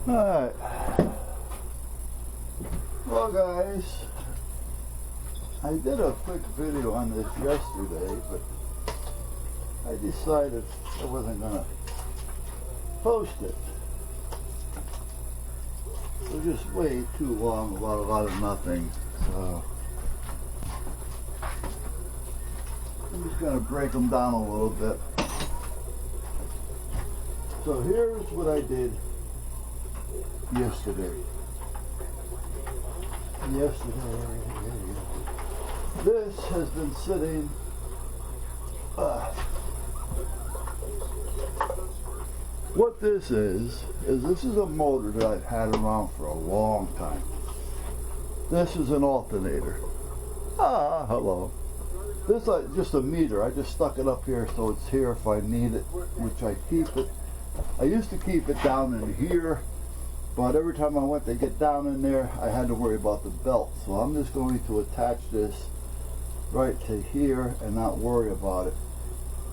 Alright. Well guys, I did a quick video on this yesterday, but I decided I wasn't going to post it. It was just way too long about a lot of nothing. So I'm just going to break them down a little bit. So here's what I did yesterday. This has been sitting what this is this is a motor that I've had around for a long time. This is an alternator. Hello. This is just a meter. I just stuck it up here so it's here if I need it, which I keep it. I used to keep it down in here, but every time I went to get down in there, I had to worry about the belt. So I'm just going to attach this right to here and not worry about it.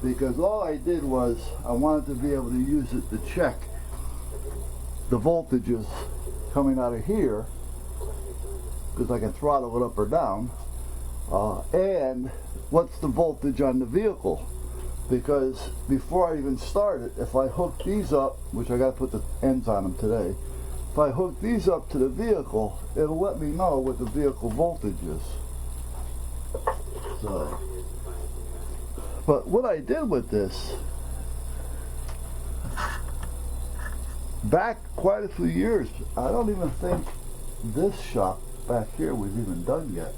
Because all I did was, I wanted to be able to use it to check the voltages coming out of here, because I can throttle it up or down, and what's the voltage on the vehicle. Because before I even start it, if I hook these up, which I got to put the ends on them today, if I hook these up to the vehicle, it'll let me know what the vehicle voltage is. So, but what I did with this, back quite a few years, I don't even think this shop back here was even done yet,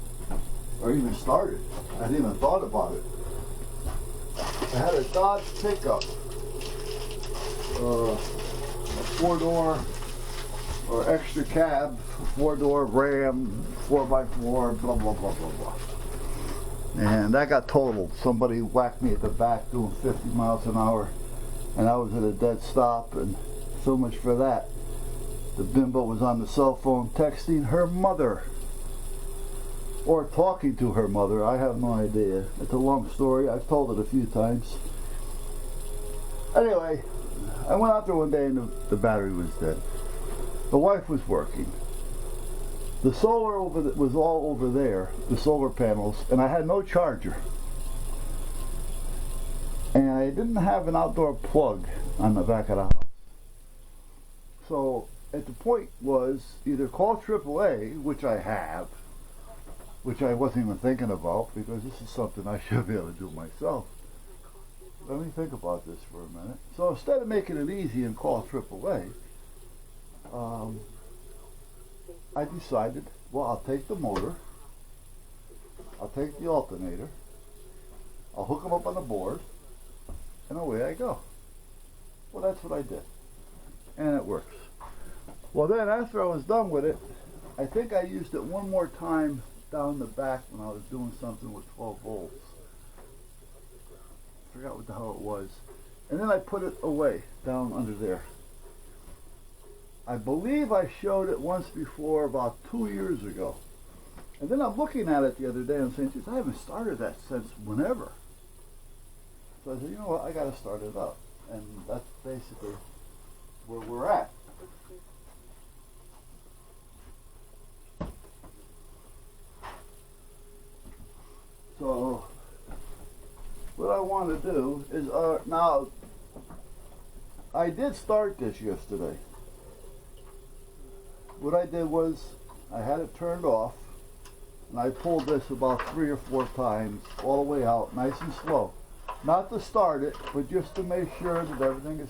or even started. I hadn't even thought about it. I had a Dodge pickup, a 4-door or extra cab, 4-door Ram, 4x4, blah, blah, blah, blah, blah. And that got totaled. Somebody whacked me at the back doing 50 miles an hour, and I was at a dead stop, and so much for that. The bimbo was on the cell phone texting her mother, or talking to her mother. I have no idea. It's a long story. I've told it a few times. Anyway, I went out there one day and the battery was dead. The wife was working. The solar was all over there, the solar panels, and I had no charger. And I didn't have an outdoor plug on the back of the house. So at the point was either call AAA, which I have, which I wasn't even thinking about because this is something I should be able to do myself. Let me think about this for a minute. So instead of making it easy and call AAA, I decided, well, I'll take the motor, I'll take the alternator, I'll hook them up on the board, and away I go. Well, that's what I did. And it works. Well, then after I was done with it, I think I used it one more time down the back when I was doing something with 12 volts. I forgot what the hell it was. And then I put it away down under there. I believe I showed it once before about 2 years ago. And then I'm looking at it the other day and I'm saying, geez, I haven't started that since whenever. So I said, you know what, I got to start it up. And that's basically where we're at. So what I want to do is, now, I did start this yesterday. What I did was, I had it turned off, and I pulled this about 3 or 4 times, all the way out, nice and slow. Not to start it, but just to make sure that everything is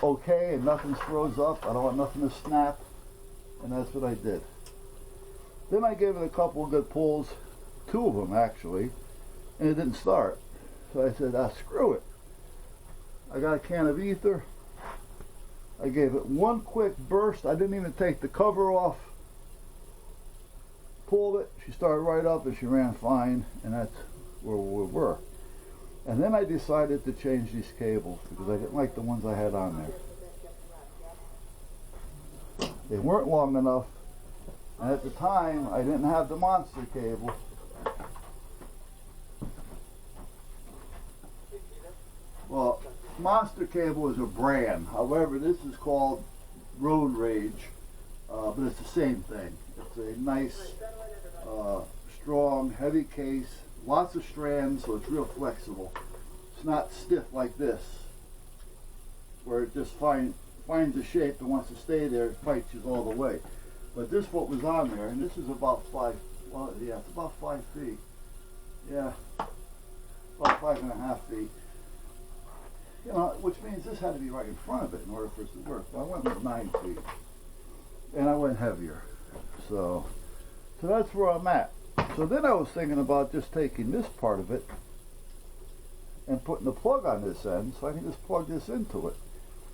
okay and nothing throws up. I don't want nothing to snap, and that's what I did. Then I gave it a couple of good pulls, 2 of them actually, and it didn't start. So I said, screw it. I got a can of ether. I gave it one quick burst. I didn't even take the cover off. Pulled it. She started right up and she ran fine, and that's where we were. And then I decided to change these cables because I didn't like the ones I had on there. They weren't long enough, and at the time I didn't have the monster cable. Well, Monster cable is a brand. However, this is called road rage, but it's the same thing. It's a nice, strong, heavy case, lots of strands, so it's real flexible. It's not stiff like this, where it just finds a shape and wants to stay there and fights you all the way. But this what was on there, and this is about 5, well, yeah, it's about 5 feet. Yeah, about 5.5 feet. You know, which means this had to be right in front of it in order for it to work. But I went with 9 feet, and I went heavier. So that's where I'm at. So then I was thinking about just taking this part of it and putting the plug on this end, so I can just plug this into it.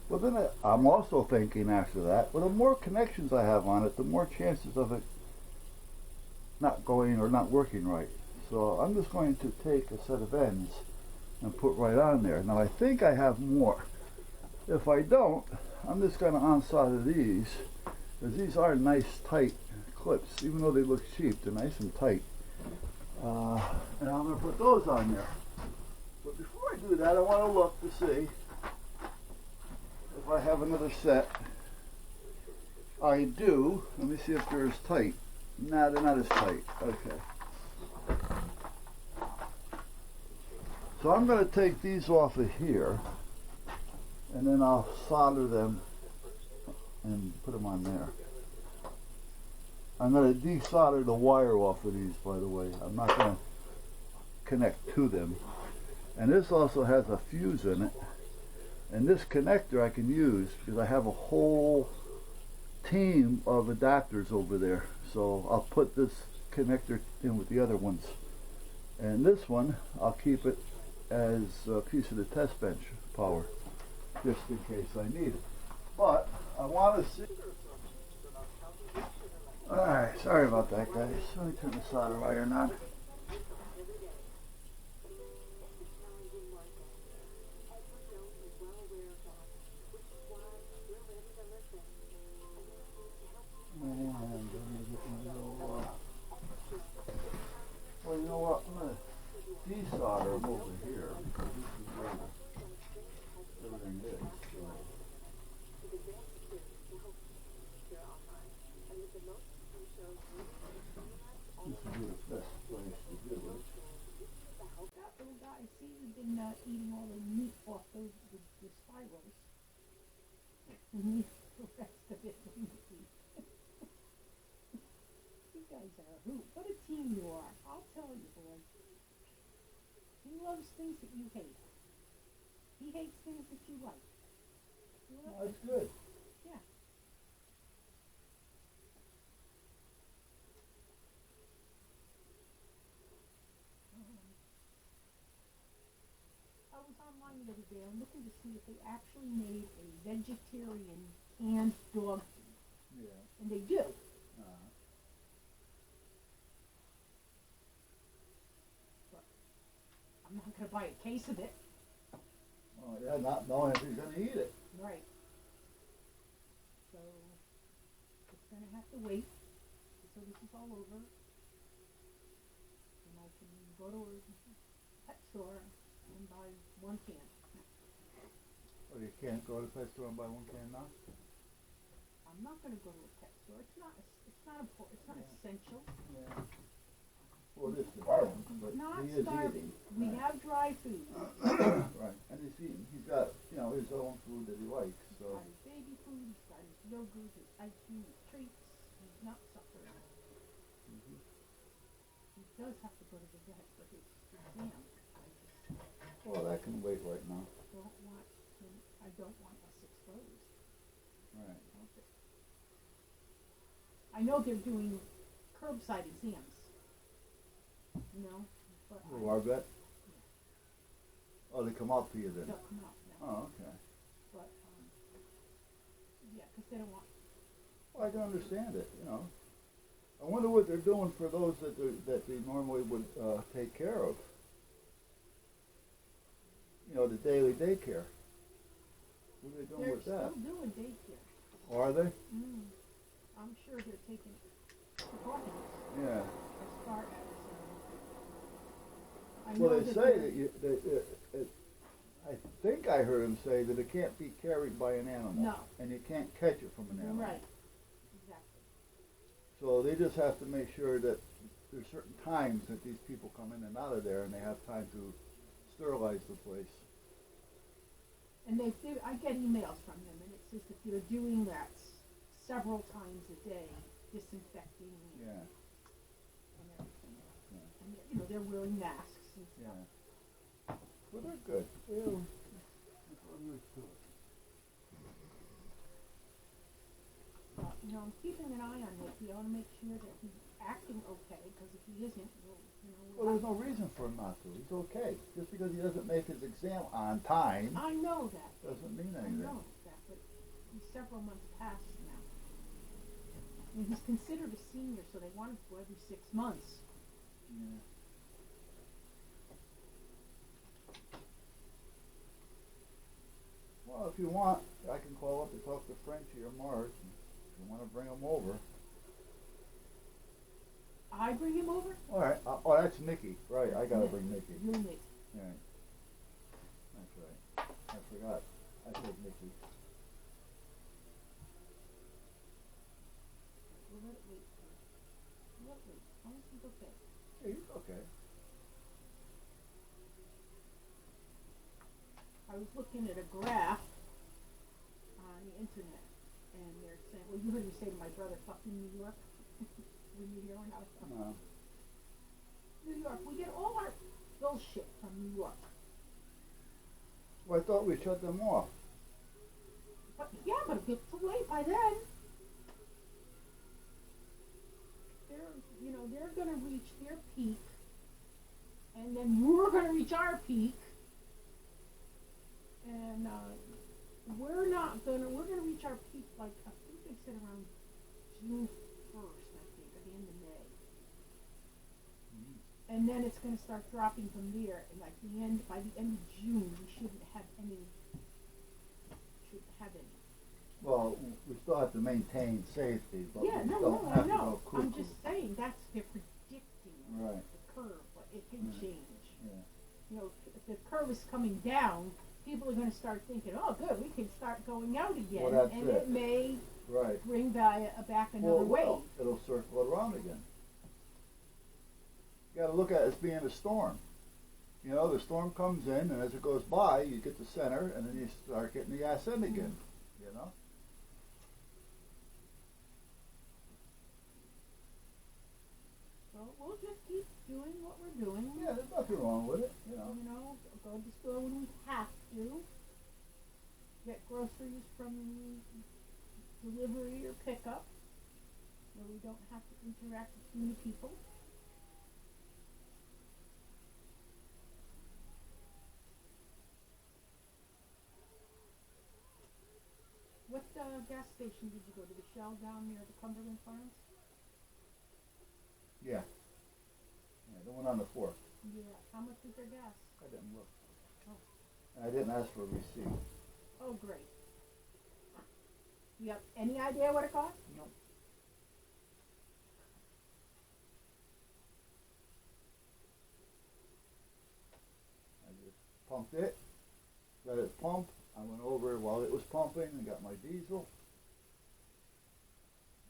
But then I'm also thinking after that, well, the more connections I have on it, the more chances of it not going or not working right. So I'm just going to take a set of ends and put right on there. Now I think I have more. If I don't, I'm just going to unsolder these, because these are nice tight clips. Even though they look cheap, they're nice and tight. And I'm going to put those on there. But before I do that, I want to look to see if I have another set. I do. Let me see if they're as tight. No, they're not as tight. Okay. So I'm going to take these off of here, and then I'll solder them and put them on there. I'm going to desolder the wire off of these, by the way. I'm not going to connect to them. And this also has a fuse in it. And this connector I can use because I have a whole team of adapters over there. So I'll put this connector in with the other ones. And this one, I'll keep it as a piece of the test bench power, just in case I need it. But I want to see. Alright, sorry about that, guys. Let me turn the solder iron on. And let me get my little, well, you know what? I'm going to desolder them over here, because this is where everything is. So. This would be the best place to do it. That little guy, see, you've been eating all the meat off the spirals. And the rest of it when you eat. You guys are a hoot. What a team you are. I'll tell you, boy. He loves things that you hate. He hates things that you like. No, that's good. Yeah. I was online the other day. I'm looking to see if they actually made a vegetarian canned dog food. Yeah. And they do. But I'm not going to buy a case of it. Oh, yeah, not knowing if he's going to eat it. Right. So, it's going to have to wait until this is all over. And I can go to a pet store and buy one can. Oh, you can't go to the pet store and buy one can now? I'm not going to go to a pet store. It's not important. It's not essential. Yeah. Well, it is to him, but Not he is starving. eating. We have dry food. Right, and he's eating. He's got, you know, his own food that he likes. He's So. got his baby food. He's got his yogurt, his ice cream, his treats. He's not suffering. Mm-hmm. He does have to go to the vet for his exam. I just Well, that can wait right now. don't want him. I don't want us exposed. Right. I know they're doing curbside exams. You know, but Oh, our vet? Oh, they come out to you then? they'll come out now. Oh, okay. But yeah, because they don't want. Well, I can understand it. You know, I wonder what they're doing for those that they normally would take care of. You know, the daily daycare. What are they doing They're with that? still doing daycare. Are they? I'm sure they're taking precautions Yeah. as far as. I Well, know they that say that you, I think I heard him say that it can't be carried by an animal. No. And you can't catch it from an animal. Right. Exactly. So they just have to make sure that there's certain times that these people come in and out of there and they have time to sterilize the place. And I get emails from them, and it says that they're doing that several times a day, disinfecting Yeah. and everything. Yeah. And they're wearing masks and stuff. Yeah. Well, they're good. They're I'm keeping an eye on Nicky. I want to make sure that he's acting okay, because if he isn't, Well, there's no reason for him not to. He's okay. Just because he doesn't make his exam on time I know that. doesn't mean I anything. know that, but he's several months past now. And he's considered a senior, so they want him to go every 6 months. Yeah. Well, if you want, I can call up and talk to Frenchie or Mars. If you want to bring them over. I bring him over? All right. Oh, that's Nikki. Right. I gotta bring Nikki. You and me. Right. That's right. I forgot. I said Nikki. We'll let it wait. We'll let it wait. As long as he's okay. Yeah, he's okay. I was looking at a graph on the internet, and they're saying, well, you heard me say to my brother, fucking New York. When you hear when I was talking. No. New York, we get all our bullshit from New York. Well, I thought we shut them off. But yeah, but it's too late by then. They're gonna reach their peak, and then we're gonna reach our peak, and we're gonna reach our peak, like, I think they said around June 1st, I think, at the end of May. And then it's going to start dropping from there, and by the end of June, we shouldn't have any. Well, we still have to maintain safety, but Yeah, we no, don't I have to know. go cuckoo. I'm just saying they're predicting Right. the curve, but it can Yeah. change. Yeah. If the curve is coming down, people are going to start thinking, oh, good, we can start going out again, Well, that's and it. it may Right. bring back another wave. Well, it'll circle it around again. You got to look at it as being a storm. The storm comes in, and as it goes by, you get the center, and then you start getting the ass end again. So we'll just keep doing what we're doing. Yeah, there's nothing wrong with it. Go to the store when we have to. Get groceries from delivery or pickup, where we don't have to interact with too many people. What gas station did you go to? The Shell down near the Cumberland Farms? Yeah. Yeah, the one on the 4th. Yeah. How much was their gas? I didn't look. Oh. And I didn't ask for a receipt. Oh, great. You have any idea what it cost? Nope. I just pumped it, let it pump. I went over while it was pumping and got my diesel.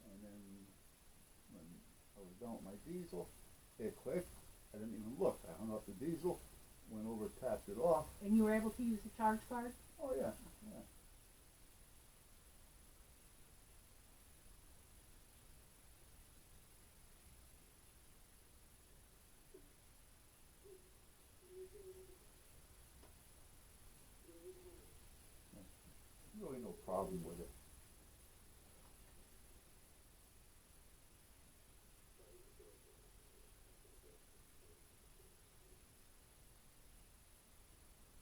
And then when I was done with my diesel, it clicked. I didn't even look. I hung up the diesel, went over, tapped it off. And you were able to use the charge card? Oh yeah, yeah. Really no problem with it.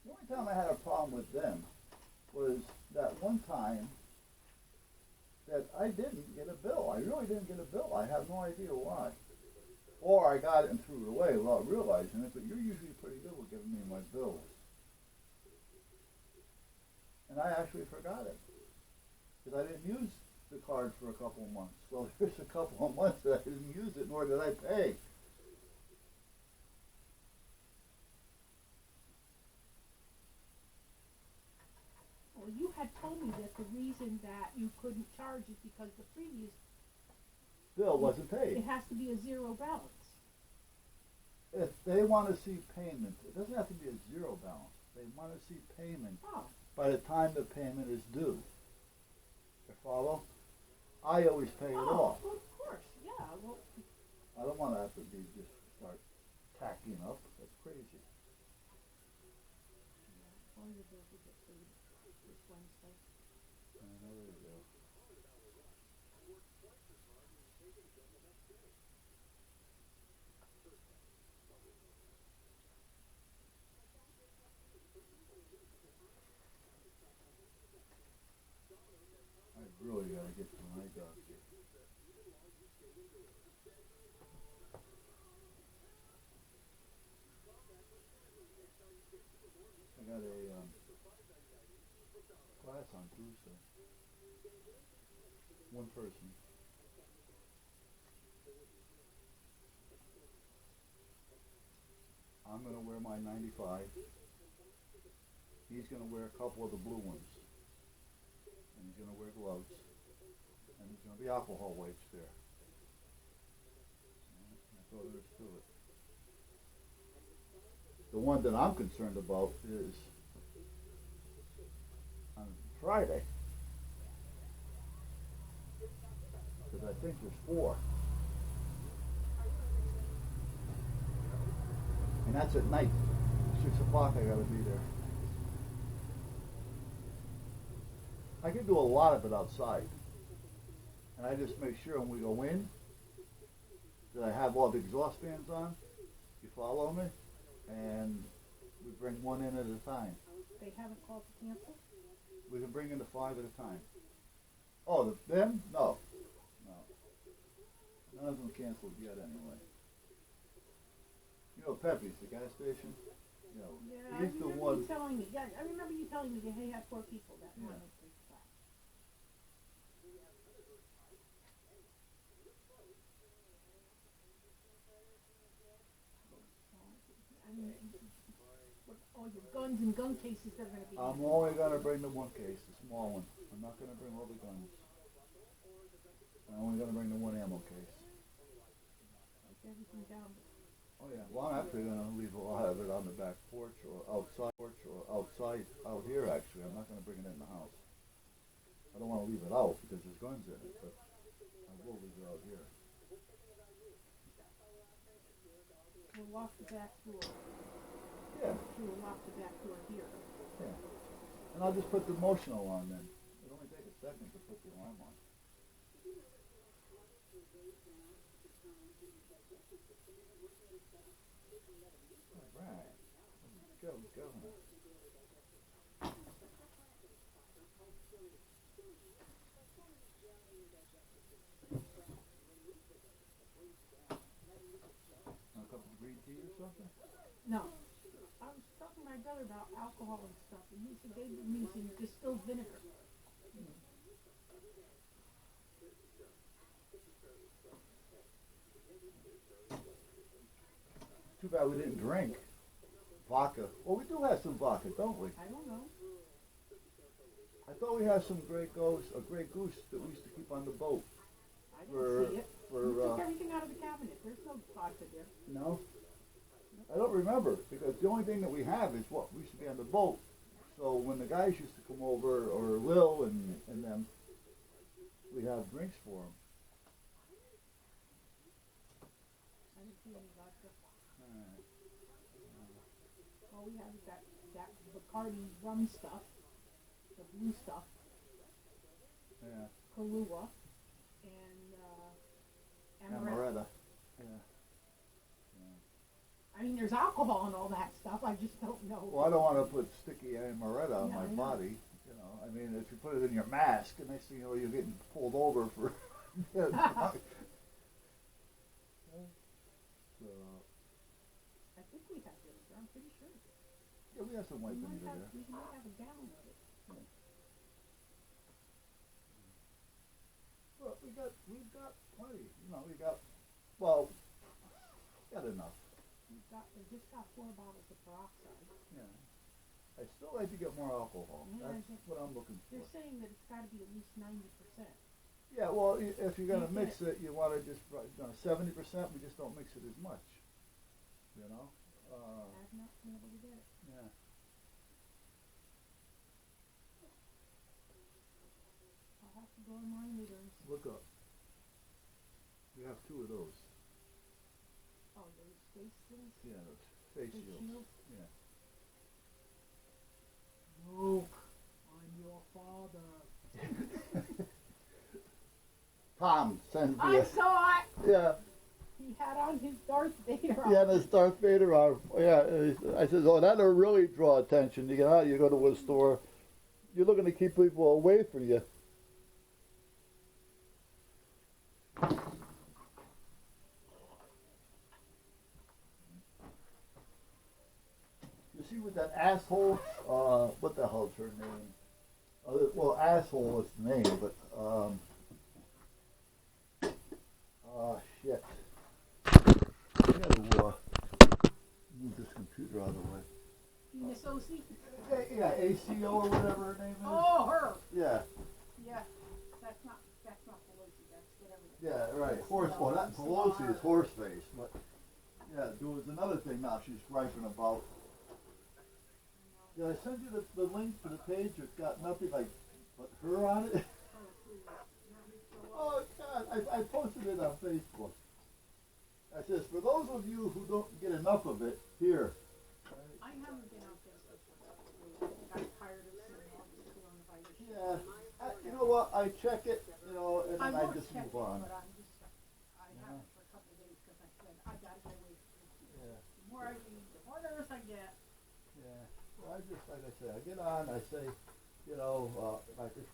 The only time I had a problem with them was that one time that I didn't get a bill. I really didn't get a bill. I have no idea why. Or I got it and threw it away without realizing it, but you're usually pretty good with giving me my bills. And I actually forgot it. Because I didn't use the card for a couple of months. So there's a couple of months that I didn't use it, nor did I pay. had told me that the reason that you couldn't charge is because the previous, Bill wasn't it paid. has to be a zero balance. If they want to see payment, it doesn't have to be a zero balance. They want to see payment Oh, by the time the payment is due. You follow? I always pay it off. well, of course, yeah, well, I don't want to have to be just start tacking up. That's crazy. all your bills will get paid this Wednesday. I know they do. I really gotta get to my doctor. I got a class on Tuesday. One person. I'm gonna wear my 95. He's gonna wear a couple of the blue ones. And he's gonna wear gloves. And there's gonna be alcohol wipes there. That's all there is to it. The one that I'm concerned about is on Friday. Because I think there's 4. And that's at night. 6 o'clock I gotta be there. I can do a lot of it outside. And I just make sure when we go in that I have all the exhaust fans on. You follow me? And we bring one in at a time. They haven't called to cancel? We can bring in the 5 at a time. Oh, them? No. No. None of them canceled yet anyway. You know Pepe's, the gas station? You know, Yeah, he's the I remember one. you telling me, yeah, I remember you telling me that they had 4 people that Yeah. wanted to class. I mean, what, all your guns and gun cases they're going to be I'm using. only gonna bring the one case, the small one. I'm not gonna bring all the guns. I'm only gonna bring the one ammo case. Like everything down. Oh yeah. Well, I'm actually gonna leave a lot of it on the back porch or outside out here. Actually, I'm not gonna bring it in the house. I don't want to leave it out because there's guns in it, but I will leave it out here. We'll lock the back door. Yeah. We'll lock the back door here. Yeah. And I'll just put the motional on then. It'll only take a second to put the alarm on. All right. Go, Governor. Want a cup of green tea or something? No. I was talking to my brother about alcohol and stuff, and he said they were using distilled vinegar. Too bad we didn't drink vodka. Well, we do have some vodka, don't we? I don't know. I thought we had some Grey Goose, a Grey Goose that we used to keep on the boat. I For- didn't see it. for, You took everything out of the cabinet. There's no vodka there. No? I don't remember because the only thing that we have is what we used to be on the boat. So when the guys used to come over, or Lil and them, we have drinks for them. I didn't see any vodka. Alright. All we have is that Bacardi rum stuff, the blue stuff, Yeah. Kahlua, and amaretto. Amaretta. Yeah. I mean, there's alcohol and all that stuff. I just don't know. Well, I don't want to put sticky amaretto on Yeah, my I know. body. You know, I mean, if you put it in your mask, the next thing you know, you're getting pulled over for. So, I think we have vinegar. I'm pretty sure. yeah, we have some white We might vinegar have, there. we might have a gallon of it. Well, we've got plenty. You know, well, got enough. We just got 4 bottles of peroxide. Yeah. I still like to get more alcohol. Yeah, That's what I'm looking for. They're saying that it's got to be at least 90%. Yeah, well, if you're gonna You mix it, you want to just 70%. We just don't mix it as much. You know. I've not been able to get it. Yeah. I'll have to go online later and see. Look up. We have 2 of those. Oh, those face things? Yeah, those face Face shields. shields? Yeah. Luke, I'm your father. Tom sends me I a, saw it! yeah, He had on his Darth Vader yeah, this Darth Vader arm. Yeah, I said, oh, that'll really draw attention. You get out, you go to a store, you're looking to keep people away from you. You see with that asshole, what the hell's her name? Well, asshole is the name, but, shit. I gotta, move this computer out of the way. Miss O.C.? Yeah, ACO or whatever her name is. Oh, her! Yeah, Yeah. That's not Pelosi, that's whatever. yeah, right. Horse, well, not Pelosi is horse face, but, yeah, there was another thing now she's griping about. Did I send you the link to the page? It's got nothing like but her on it. Oh God, I posted it on Facebook. I says, for those of you who don't get enough of it, here. I haven't been out there since I got tired of seeing all this coronavirus. Yeah, you know what? I check it, you know, and I then I won't just check move it, on. but I haven't for a couple of days because I said, I gotta get away from this. Yeah. The more I read, the more nervous I get. Yeah. Well, I just, like I say, I get on, I say, you know, like if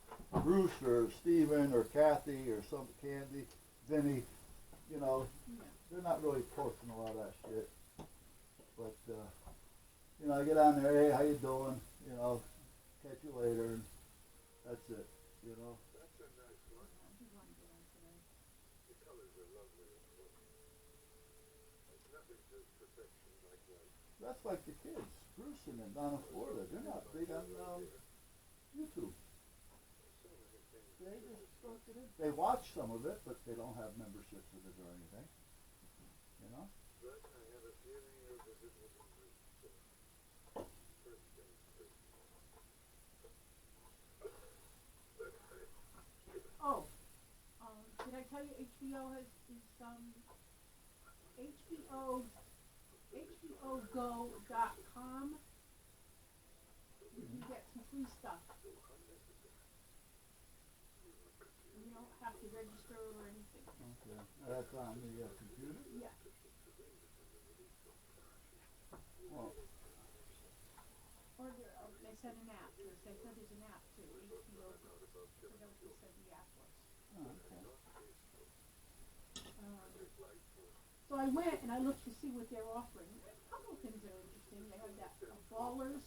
Bruce or Steven or Kathy or some Candy, Vinny, you know, Yeah. they're not really posting a lot of that shit. But, you know, I get on there, hey, how you doing? You know, catch you later, and that's it, you know. I do want to get on today. The colors are lovely. There's nothing says perfection like life. That's like the kids, Bruce and them down in Florida. They're not big on YouTube. So many things. They just don't get in. They watch some of it, but they don't have memberships with it or anything. You know? But I have a feeling your visit will be brief. First things first. Oh, did I tell you HBO HBOGo.com? You can get some free stuff. You don't have to register or anything. Okay. That's on the computer? Yeah. Well, Or they said an app. They said there's an app too. HBO. I forgot what they said the app was. oh, okay. So I went and I looked to see what they're offering. A couple of things that are interesting. They have that Ballers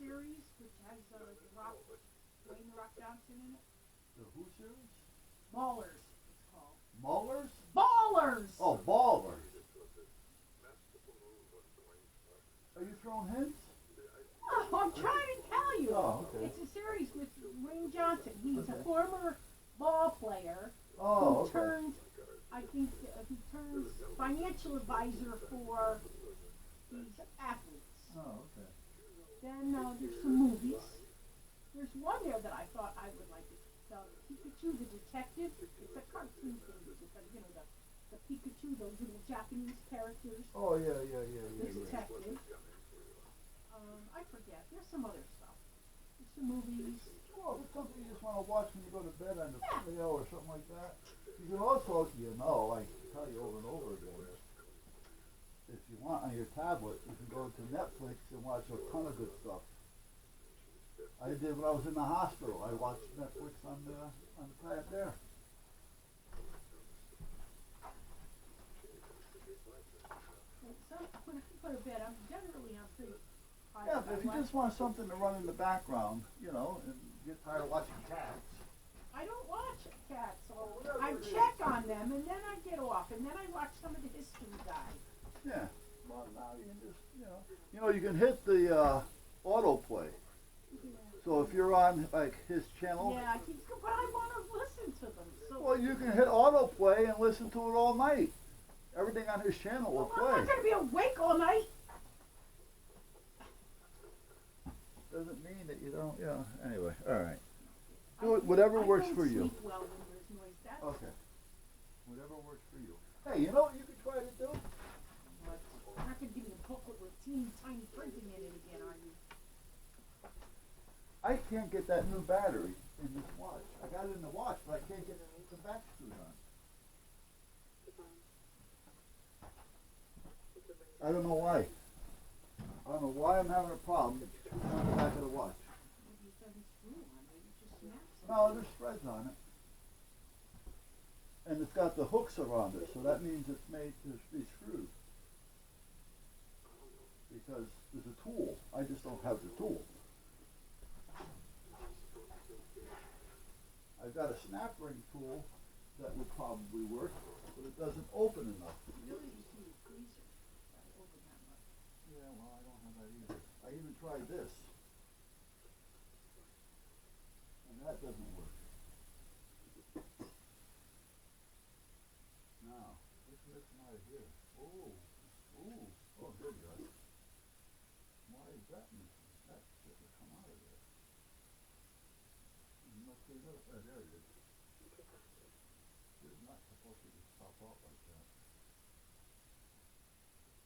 series, which has Dwayne The Rock Johnson in it. The who series? Ballers, it's called. Maulers? Ballers! Oh, Ballers. Are you throwing hints? Oh, I'm trying to tell you. Oh, okay. It's a series with Dwayne Johnson. He's Okay. a former ball player Oh, who okay. turned, I think, he turns financial advisor for these athletes. Oh, okay. Then there's some movies. There's one there that I thought I would like to tell. Pikachu the Detective. It's a cartoon thing. It's like, you know, the Pikachu, those little Japanese characters. Oh, yeah. The detective. I forget. There's some other stuff. There's some movies. Well, it's something you just want to watch when you go to bed on the video or something like that. You can also, you know, I tell you over and over again, if you want on your tablet, you can go to Netflix and watch a ton of good stuff. I did when I was in the hospital. I watched Netflix on the pad there. When I go to bed, I'm generally on pretty high. Yeah, but if you just want something to run in the background, you know, and get tired of watching cats. I don't watch cats, so I check on them and then I get off and then I watch some of the history guys. Yeah. Well, now you can just, you know, you can hit the autoplay. So if you're on like his channel, Yeah, I keep, but I want to listen to them. So well, you can hit autoplay and listen to it all night. Everything on his channel will well, I'm play. not going to be awake all night. Doesn't mean that you don't, anyway, all right. Do it, whatever works for you. I don't sleep well when there's noise. That's Okay. Whatever works for you. Hey, you know what you could try to do? what. You're not going to give me a booklet with teeny tiny printing in it again, are you? I can't get that new battery in this watch. I got it in the watch, but I can't get the back screws on. I don't know why. I don't know why I'm having a problem on the back of the watch. Maybe it doesn't screw on. Maybe it just snaps. No, there's threads on it. And it's got the hooks around it, so that means it's made to be screwed. Because there's a tool. I just don't have the tool. I've got a snap ring tool that would probably work, but it doesn't open enough. You really just need a tweezer to open that much. Yeah, well, I don't have that either. I even tried this. And that doesn't work. Now, what's missing out of here? Oh, there you go. Why is that missing? That shouldn't come out of there. You must be there it is. It's not supposed to just pop out like that.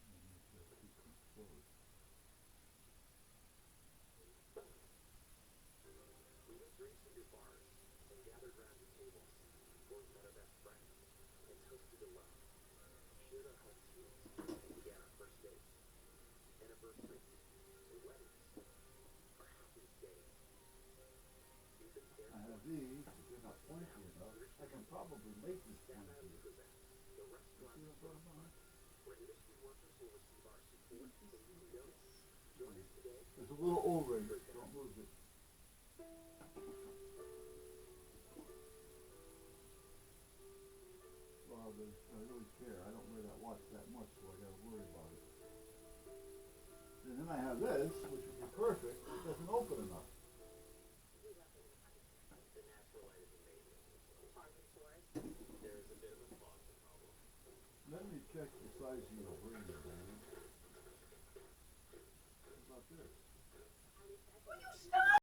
You need to keep them closed. We went to senior bars and gathered round the tables. Formed met our best friends and toasted alone. Shared our home teams and began our first dates, anniversaries, and weddings. Our happiest days. We've been there. I have these, but they're not pointy enough. I can probably make this Sam pointy. Adams presents the restaurant See what I'm talking about? where industry workers will receive our support and you notice. Join us today. There's a little O-ring. Don't lose it. Well, I really care. I don't wear that watch that much, so I gotta worry about it. And then I have this, which would be perfect. It doesn't open enough. The natural light is amazing. Parking-wise, there is a bit of a fog problem. Let me check the size of your ring, Danny. How about this? Will you stop?